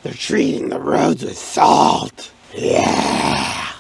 They're treating the roads with salt. Yeah.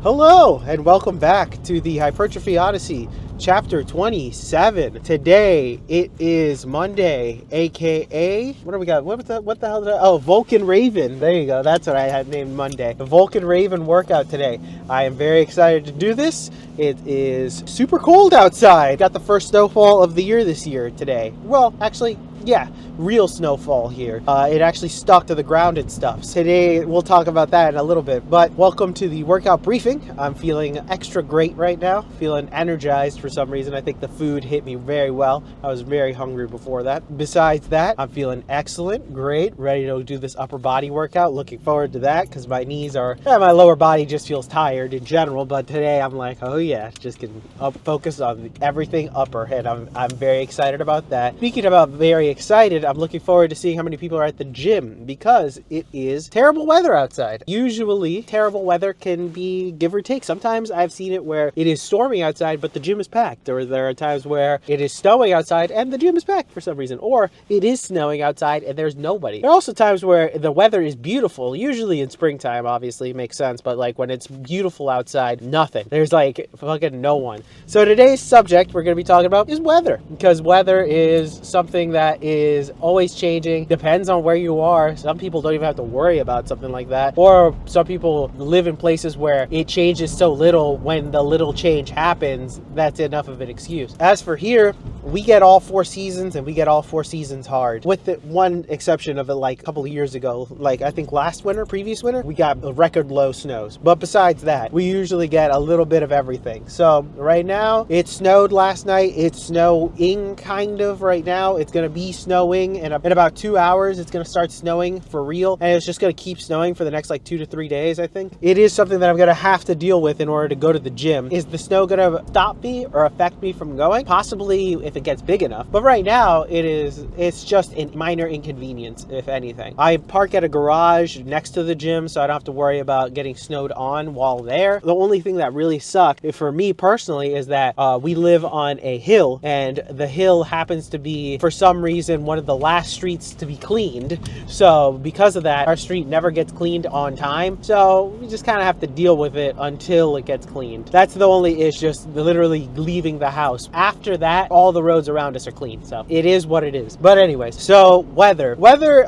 Hello, and welcome back to the Hypertrophy Odyssey, Chapter 27. Today, it is Monday, aka, what do we got? What the hell did I, oh, Vulcan Raven. There you go, that's what I had named Monday. The Vulcan Raven workout today. I am very excited to do this. It is super cold outside. Got the first snowfall of the year this year today. Well, actually, yeah, real snowfall here. It actually stuck to the ground and stuff. Today, we'll talk about that in a little bit, but welcome to the workout briefing. I'm feeling extra great right now, feeling energized for some reason. I think the food hit me very well. I was very hungry before that. Besides that, I'm feeling excellent, great, ready to do this upper body workout. Looking forward to that because my knees are, my lower body just feels tired in general, but today I'm like, oh yeah, just can focus on everything upper head. I'm very excited about that. Speaking about very excited, I'm looking forward to seeing how many people are at the gym because it is terrible weather outside. Usually terrible weather can be give or take. Sometimes I've seen it where it is storming outside but the gym is packed, or there are times where it is snowing outside and the gym is packed for some reason, or it is snowing outside and there's nobody. There are also times where the weather is beautiful, usually in springtime, obviously, makes sense, but like when it's beautiful outside, nothing. There's like fucking no one. So today's subject we're going to be talking about is weather, because weather is something that is always changing, depends on where you are. Some people don't even have to worry about something like that, or some people live in places where it changes so little. When the little change happens, that's enough of an excuse. As for here, we get all 4 seasons, and we get all 4 seasons hard, with the one exception of it, like a couple of years ago, like I think previous winter, we got record low snows. But besides that, we usually get a little bit of everything. So right now, it snowed last night. It's snowing kind of right now. It's going to be snowing in about 2 hours. It's going to start snowing for real, and it's just going to keep snowing for the next like 2 to 3 days. I think it is something that I'm going to have to deal with in order to go to the gym. Is the snow going to stop me or affect me from going? Possibly if it gets big enough, but right now it's just a minor inconvenience, if anything. I park at a garage next to the gym, so I don't have to worry about getting snowed on while there. The only thing that really sucked for me personally is that we live on a hill, and the hill happens to be, for some reason, one of the last streets to be cleaned. So because of that, our street never gets cleaned on time. So we just kind of have to deal with it until it gets cleaned. That's the only issue, just literally leaving the house. After that, all the roads around us are clean. So it is what it is. But anyways, so weather,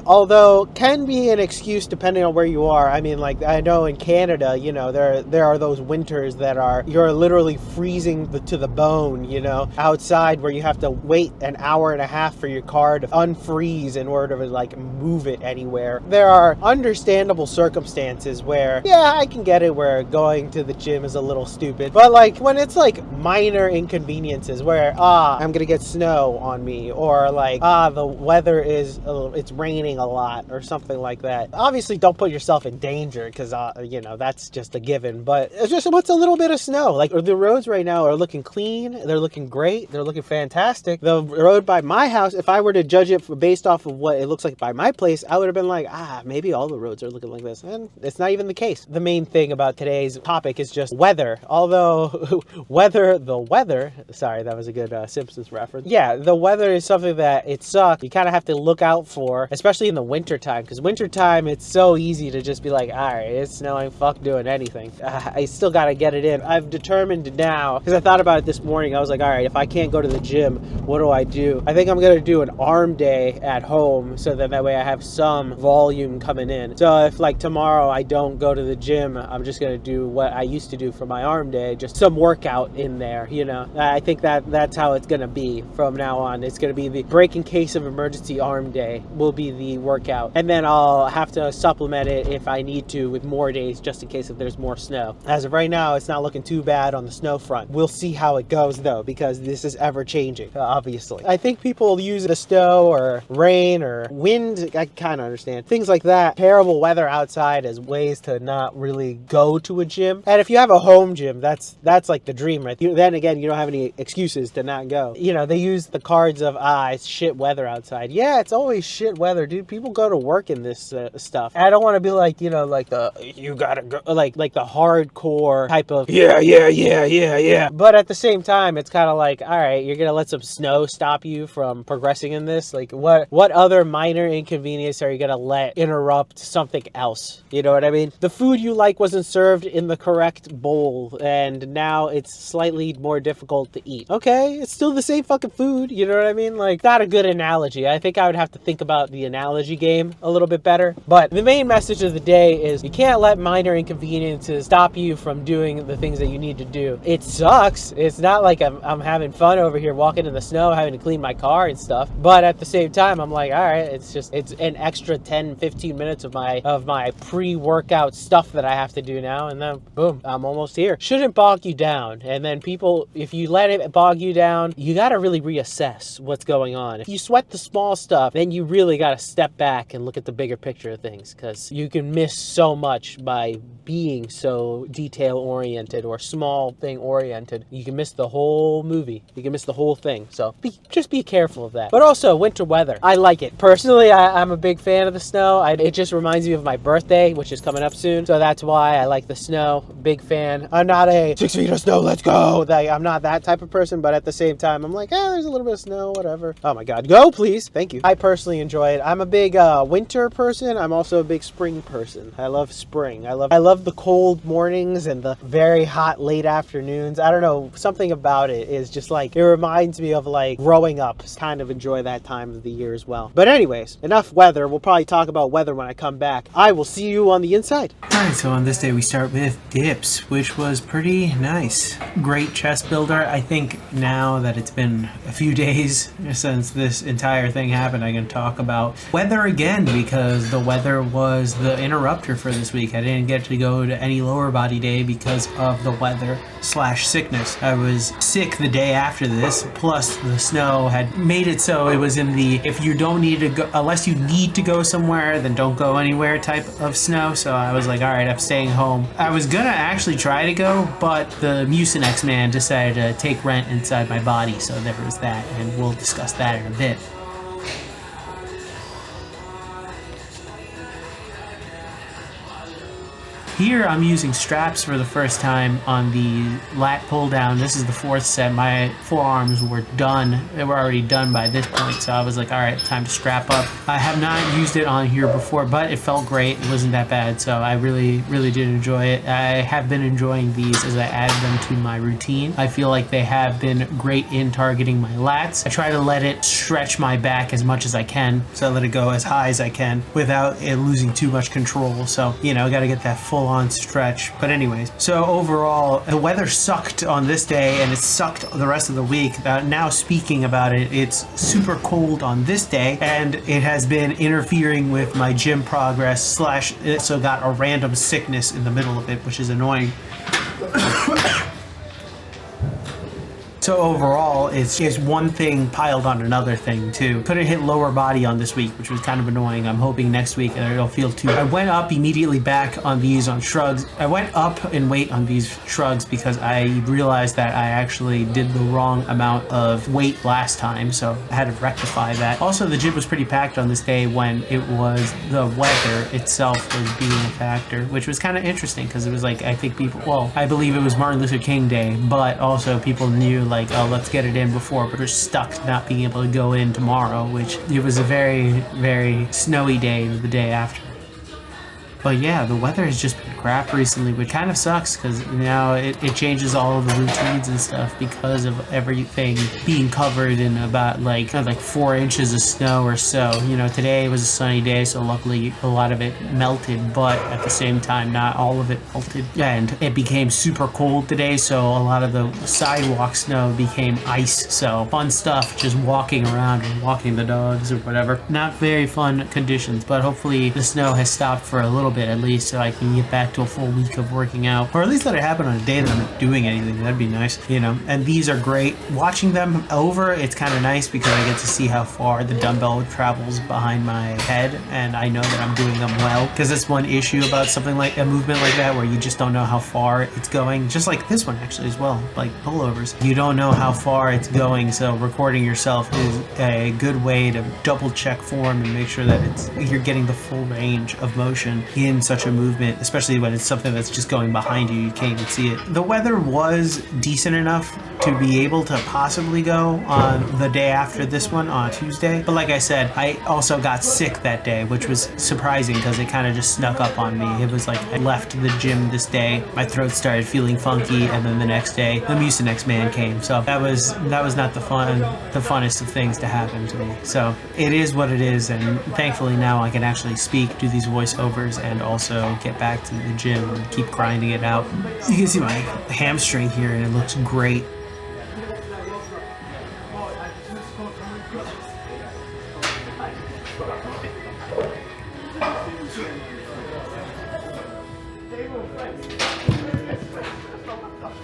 although can be an excuse depending on where you are. I mean, like I know in Canada, you know, there are those winters that you're literally freezing to the bone, you know, outside, where you have to wait an hour and a half for your car to unfreeze in order to like move it anywhere. There are understandable circumstances where, yeah, I can get it, where going to the gym is a little stupid, but like when it's like minor inconveniences where I'm gonna get snow on me, or like the weather is it's raining a lot or something like that. Obviously don't put yourself in danger, because you know, that's just a given, but it's just what's a little bit of snow. Like the roads right now are looking clean, they're looking great, they're looking fantastic. The road by my house, if I were to judge it based off of what it looks like by my place, I would have been like, maybe all the roads are looking like this, and it's not even the case. The main thing about today's topic is just weather. Although the weather, sorry, that was a good Simpsons reference. Yeah, the weather is something that it sucks. You kind of have to look out for, especially in the winter time, because winter time, it's so easy to just be like, all right, it's snowing, fuck doing anything. I still got to get it in. I've determined now, because I thought about it this morning, I was like, all right, if I can't go to the gym, what do I do? I think I'm going to do an arm day at home, so that way I have some volume coming in. So if like tomorrow I don't go to the gym, I'm just going to do what I used to do for my arm day, just some workout in there, you know. I think that's how it's going to be from now on. It's going to be the break in case of emergency arm day will be the workout, and then I'll have to supplement it if I need to with more days, just in case if there's more snow. As of right now, it's not looking too bad on the snow front. We'll see how it goes though, because this is ever changing, obviously. I think people use the snow or rain or wind, I kind of understand things like that, terrible weather outside, as ways to not really go to a gym. And if you have a home gym, that's like the dream, right? Then again, you don't have any excuses to not go. You know, they use the cards of it's shit weather outside. Yeah, it's always shit weather, dude. People go to work in this stuff. And I don't want to be like, you know, like you gotta go, like the hardcore type of yeah. But at the same time, it's kind of like, all right, you're gonna let some snow stop you from progressing doing in this? Like, what other minor inconvenience are you gonna let interrupt something else? You know what I mean? The food you like wasn't served in the correct bowl, and now it's slightly more difficult to eat. Okay, it's still the same fucking food. You know what I mean? Like, not a good analogy. I think I would have to think about the analogy game a little bit better. But the main message of the day is you can't let minor inconveniences stop you from doing the things that you need to do. It sucks. It's not like I'm having fun over here walking in the snow, having to clean my car and stuff. But at the same time, I'm like, all right, it's an extra 10, 15 minutes of my pre-workout stuff that I have to do now. And then boom, I'm almost here. Shouldn't bog you down. And then people, if you let it bog you down, you got to really reassess what's going on. If you sweat the small stuff, then you really got to step back and look at the bigger picture of things, because you can miss so much by being so detail oriented or small thing oriented. You can miss the whole movie. You can miss the whole thing. So just be careful of that. But also winter weather, I like it. Personally, I'm a big fan of the snow. It just reminds me of my birthday, which is coming up soon. So that's why I like the snow. Big fan. I'm not a 6 feet of snow, let's go. I'm not that type of person, but at the same time, I'm like, there's a little bit of snow, whatever. Oh my God, go please. Thank you. I personally enjoy it. I'm a big winter person. I'm also a big spring person. I love spring. I love the cold mornings and the very hot late afternoons. I don't know, something about it is just like, it reminds me of like growing up. Kind of enjoy that time of the year as well. But anyways, enough weather. We'll probably talk about weather when I come back. I will see you on the inside. Alright, so on this day we start with dips, which was pretty nice. Great chest builder. I think now that it's been a few days since this entire thing happened, I can talk about weather again, because the weather was the interrupter for this week. I didn't get to go to any lower body day because of the weather / sickness. I was sick the day after this, plus the snow had made it so it was in the if you don't need to go, unless you need to go somewhere, then don't go anywhere type of snow. So I was like, all right, I'm staying home. I was gonna actually try to go, but the Mucinex man decided to take rent inside my body, so there was that, and we'll discuss that in a bit. Here I'm using straps for the first time on the lat pull down. This is the fourth set. My forearms were done. They were already done by this point, so I was like, all right, time to strap up. I have not used it on here before, but it felt great. It wasn't that bad, so I really did enjoy it. I have been enjoying these as I add them to my routine. I feel like they have been great in targeting my lats. I try to let it stretch my back as much as I can, so I let it go as high as I can without it losing too much control. So, you know, I gotta get that full on stretch. But anyways, so overall the weather sucked on this day, and it sucked the rest of the week. Now speaking about it, it's super cold on this day, and it has been interfering with my gym progress / it also got a random sickness in the middle of it, which is annoying. So overall, it's one thing piled on another thing too. Couldn't hit lower body on this week, which was kind of annoying. I'm hoping next week it'll feel too. I went up immediately back on these on shrugs. I went up in weight on these shrugs because I realized that I actually did the wrong amount of weight last time, so I had to rectify that. Also, the gym was pretty packed on this day when it was the weather itself was being a factor, which was kind of interesting because it was like, I think people, well, I believe it was Martin Luther King Day, but also people knew like, oh, let's get it in before, but we're stuck not being able to go in tomorrow, which it was a very snowy day the day after. But yeah, the weather has just been crap recently, which kind of sucks because now it changes all of the routines and stuff because of everything being covered in about like 4 inches of snow or so. You know, today was a sunny day, so luckily a lot of it melted, but at the same time, not all of it melted. And it became super cold today, so a lot of the sidewalk snow became ice. So fun stuff, just walking around and walking the dogs or whatever. Not very fun conditions, but hopefully the snow has stopped for a little bit at least, so I can get back to a full week of working out, or at least let it happen on a day that I'm not doing anything. That'd be nice, you know. And these are great. Watching them over, it's kind of nice because I get to see how far the dumbbell travels behind my head, and I know that I'm doing them well, because that's one issue about something like a movement like that where you just don't know how far it's going, just like this one actually as well, like pullovers. You don't know how far it's going, so recording yourself is a good way to double check form and make sure that you're getting the full range of motion in such a movement, especially when it's something that's just going behind you, you can't even see it. The weather was decent enough to be able to possibly go on the day after this one on Tuesday. But like I said, I also got sick that day, which was surprising because it kind of just snuck up on me. It was like I left the gym this day, my throat started feeling funky, and then the next day the Mucinex man came. So that was not the funnest of things to happen to me. So it is what it is, and thankfully now I can actually speak, do these voiceovers, and also get back to the gym and keep grinding it out. You can see my hamstring here and it looks great.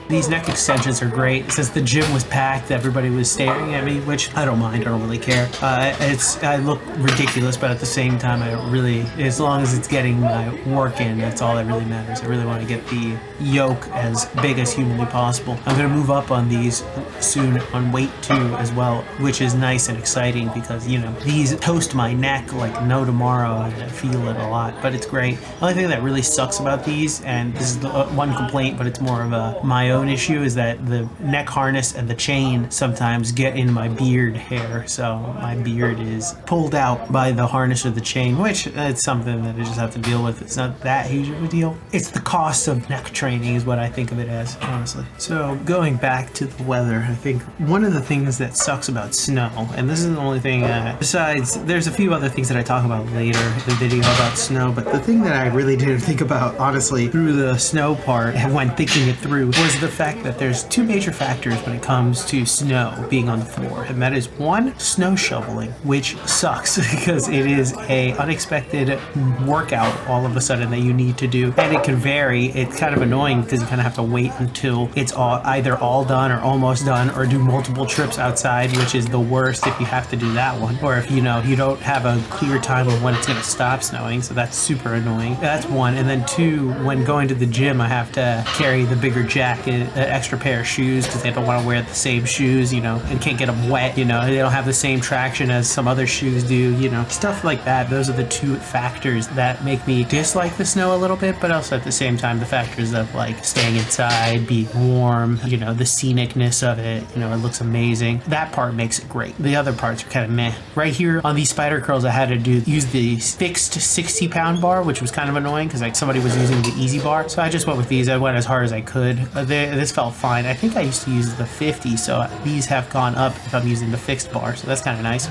These neck extensions are great. Since the gym was packed, everybody was staring at me, which I don't mind. I don't really care. I look ridiculous, but at the same time, I don't really, as long as it's getting my work in, that's all that really matters. I really want to get the yoke as big as humanly possible. I'm going to move up on these soon on weight 2 as well, which is nice and exciting because, you know, these toast my neck like no tomorrow, and I feel it a lot, but it's great. The only thing that really sucks about these, and this is the one complaint, but it's more of my own issue, is that the neck harness and the chain sometimes get in my beard hair, so my beard is pulled out by the harness or the chain, which it's something that I just have to deal with. It's not that huge of a deal. It's the cost of neck training is what I think of it as, honestly. So going back to the weather, I think one of the things that sucks about snow, and this is the only thing, besides there's a few other things that I talk about later in the video about snow, but the thing that I really didn't think about, honestly, through the snow part when thinking it through, was the fact that there's two major factors when it comes to snow being on the floor, and that is one, snow shoveling, which sucks because it is a unexpected workout all of a sudden that you need to do, and it can vary. It's kind of annoying because you kind of have to wait until it's either all done or almost done, or do multiple trips outside, which is the worst if you have to do that one, or if you don't have a clear time of when it's going to stop snowing, so that's super annoying. That's one. And then two, when going to the gym, I have to carry the bigger jacket, an extra pair of shoes because they don't want to wear the same shoes, and can't get them wet, they don't have the same traction as some other shoes do, stuff like that. Those are the two factors that make me dislike the snow a little bit, but also at the same time the factors of like staying inside, being warm, the scenicness of it, it looks amazing. That part makes it great. The other parts are kind of meh. Right here on these spider curls, I had to use the fixed 60-pound bar, which was kind of annoying because like somebody was using the easy bar, so I just went with these. I went as hard as I could. This felt fine. I think I used to use the 50, so these have gone up if I'm using the fixed bar, so that's kind of nice.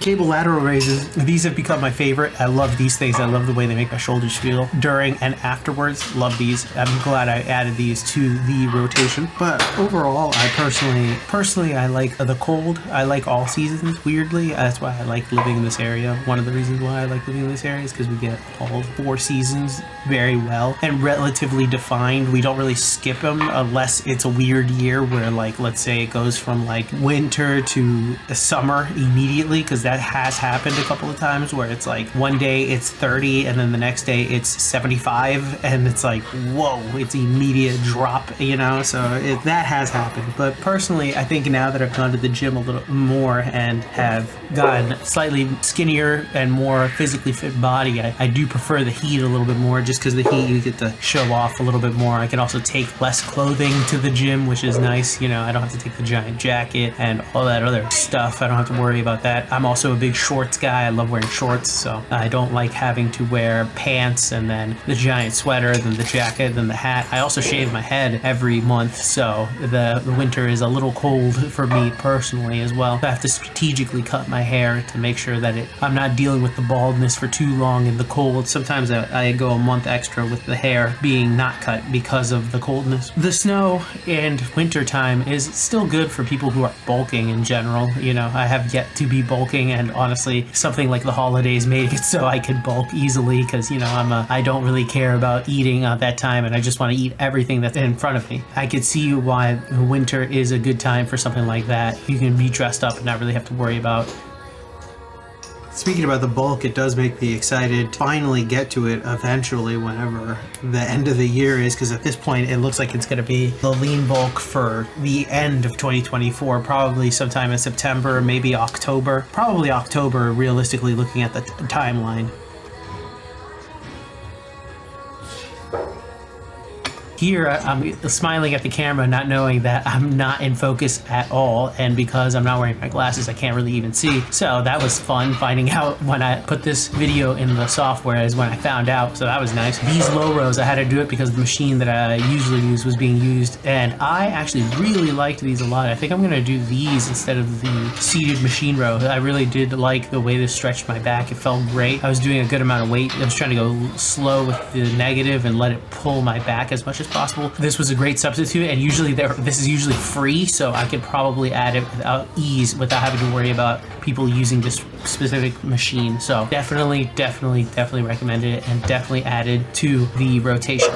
Cable lateral raises, these have become my favorite. I love these things. I love the way they make my shoulders feel during and afterwards. Love these. I'm glad I added these to the rotation. But overall, I personally I like the cold. I like all seasons, weirdly. That's why I like living in this area. One of the reasons why I like living in this area is because we get all 4 seasons very well and relatively defined. We don't really skip them unless it's a weird year where, like, let's say it goes from like winter to summer immediately, because that has happened a couple of times where it's like one day it's 30 and then the next day it's 75, and it's like, whoa, it's immediate drop, so that has happened. But personally, I think now that I've gone to the gym a little more and have gotten slightly skinnier and more physically fit body, I do prefer the heat a little bit more, just because the heat you get to show off a little bit more. I can also take less clothing to the gym, which is nice. I don't have to take the giant jacket and all that other stuff. I don't have to worry about that. I'm also a big shorts guy. I love wearing shorts, so I don't like having to wear pants and then the giant sweater, then the jacket, then the hat. I also shave my head every month, so the winter is a little cold for me personally as well. I have to strategically cut my hair to make sure that I'm not dealing with the baldness for too long in the cold. Sometimes I go a month extra with the hair being not cut because of the coldness. The snow and winter time is still good for people who are bulking in general. I have yet to be bulking, and honestly, something like the holidays made it so I could bulk easily because, I don't really care about eating at that time, and I just want to eat everything that's in front of me. I could see why winter is a good time for something like that. You can be dressed up and not really have to worry about Speaking about the bulk, it does make me excited to finally get to it eventually, whenever the end of the year is, because at this point it looks like it's going to be the lean bulk for the end of 2024, probably sometime in September, maybe October. Probably October, realistically, looking at the timeline. Here, I'm smiling at the camera, not knowing that I'm not in focus at all, and because I'm not wearing my glasses, I can't really even see. So that was fun finding out when I put this video in the software is when I found out, so that was nice. These low rows, I had to do it because the machine that I usually use was being used, and I actually really liked these a lot. I think I'm gonna do these instead of the seated machine row. I really did like the way this stretched my back. It felt great. I was doing a good amount of weight. I was trying to go slow with the negative and let it pull my back as much as possible. This was a great substitute, and usually this is usually free, so I could probably add it without ease, without having to worry about people using this specific machine. So definitely recommended it, and definitely added to the rotation.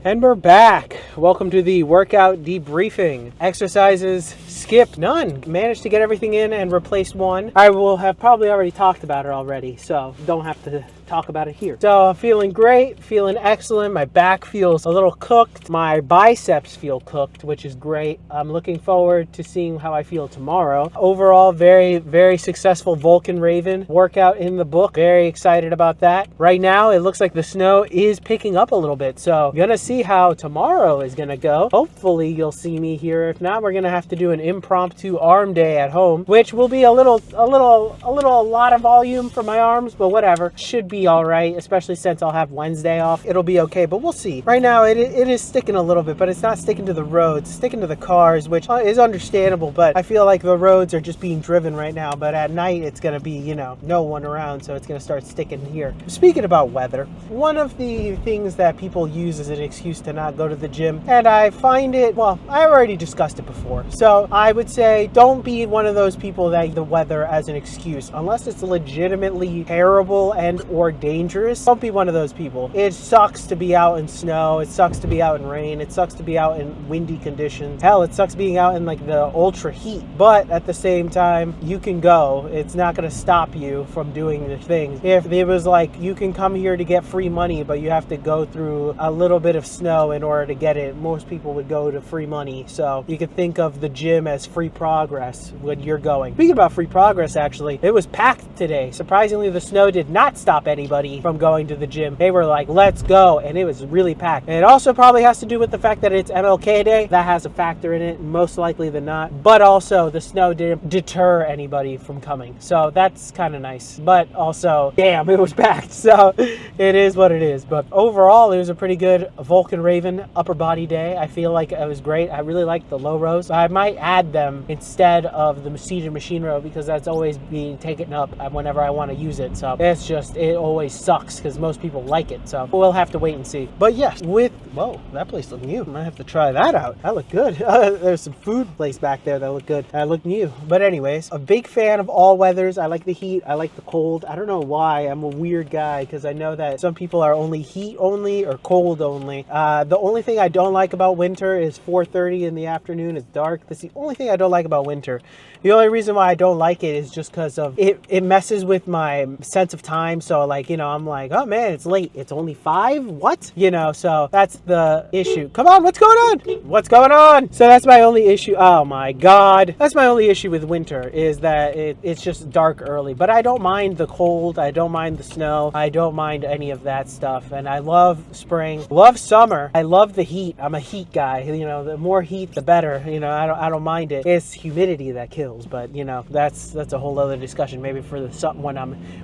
And we're back. Welcome to the workout debriefing. Exercises skipped none. Managed to get everything in and replaced one. I will have probably already talked about it already, so don't have to talk about it here. So I'm feeling great, feeling excellent. My back feels a little cooked. My biceps feel cooked, which is great. I'm looking forward to seeing how I feel tomorrow. Overall, very successful Vulcan Raven workout in the book. Very excited about that. Right now, it looks like the snow is picking up a little bit, so gonna see how tomorrow is gonna go. Hopefully you'll see me here. If not, we're gonna have to do an impromptu arm day at home, which will be a lot of volume for my arms, but whatever. Should be all right, especially since I'll have Wednesday off. It'll be okay, but we'll see. Right now it is sticking a little bit, but it's not sticking to the roads, it's sticking to the cars, which is understandable, but I feel like the roads are just being driven right now. But at night it's gonna be, you know, no one around, so it's gonna start sticking here. Speaking about weather, one of the things that people use as an excuse to not go to the gym, and I find it, well, I already discussed it before, so I would say don't be one of those people that use the weather as an excuse unless it's legitimately terrible and or dangerous. Don't be one of those people. It sucks to be out in snow, it sucks to be out in rain, it sucks to be out in windy conditions. Hell, it sucks being out in like the ultra heat, but at the same time you can go. It's not going to stop you from doing the things. If it was like you can come here to get free money, but you have to go through a little bit of snow in order to get it, most people would go to free money. So you could think of the gym as free progress when you're going. Speaking about free progress, actually, it was packed today. Surprisingly, the snow did not stop anybody from going to the gym. They were like, let's go, and it was really packed. And it also probably has to do with the fact that it's MLK Day. That has a factor in it, most likely than not. But also, the snow didn't deter anybody from coming. So that's kind of nice. But also, damn, it was packed. So it is what it is. But overall, it was a pretty good Vulcan Raven upper body day. I feel like it was great. I really liked the low rows. I might add them instead of the seated machine row because that's always being taken up whenever I want to use it. So it's just, it always sucks because most people like it. So we'll have to wait and see. But yes, whoa, that place looked new. I might have to try that out. That looked good. There's some food place back there that looked good. That looked new. But anyways, a big fan of all weathers. I like the heat. I like the cold. I don't know why. I'm a weird guy because I know that some people are only heat only or cold only. The only thing I don't like about winter is 4:30 in the afternoon. It's dark. That's the only thing I don't like about winter. The only reason why I don't like it is just because of it messes with my sense of time. So like, you know, I'm like, oh man, it's late. It's only 5? What? You know, so that's the issue. Come on, what's going on? What's going on? So that's my only issue. Oh my God. That's my only issue with winter is that it's just dark early. But I don't mind the cold. I don't mind the snow. I don't mind any of that stuff. And I love spring, love summer. I love the heat. I'm a heat guy. You know, the more heat, the better. You know, I don't mind it. It's humidity that kills. But you know, that's a whole other discussion maybe for the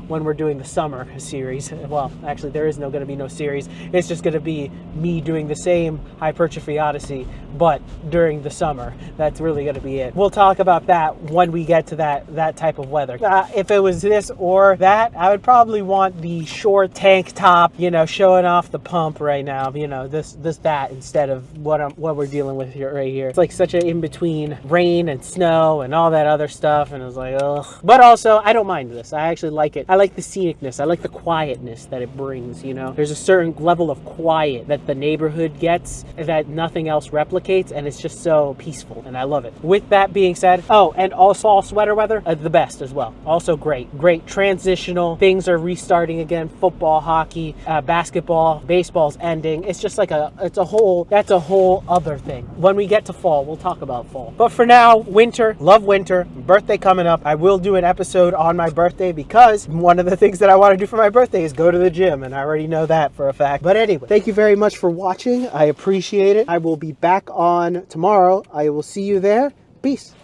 when we're doing the summer series. Well, actually there is going to be no series. It's just going to be me doing the same Hypertrophy Odyssey but during the summer. That's really going to be it. We'll talk about that when we get to that type of weather. If it was this or that, I would probably want the short tank top, you know, showing off the pump right now, you know, that instead of what we're dealing with here right here. It's like such an in-between rain and snow and all that other stuff, and it was like, ugh. But also, I don't mind this. I actually like it. I like the scenicness. I like the quietness that it brings, you know. There's a certain level of quiet that the neighbors neighborhood gets that nothing else replicates, and it's just so peaceful, and I love it. With that being said, oh, and also fall sweater weather, the best as well. Also great transitional. Things are restarting again. Football, hockey, basketball, baseball's ending. It's just like that's a whole other thing. When we get to fall, we'll talk about fall. But for now, winter, love winter. Birthday coming up. I will do an episode on my birthday because one of the things that I want to do for my birthday is go to the gym, and I already know that for a fact. But anyway, thank you very much for watching. I appreciate it. I will be back on tomorrow. I will see you there. Peace.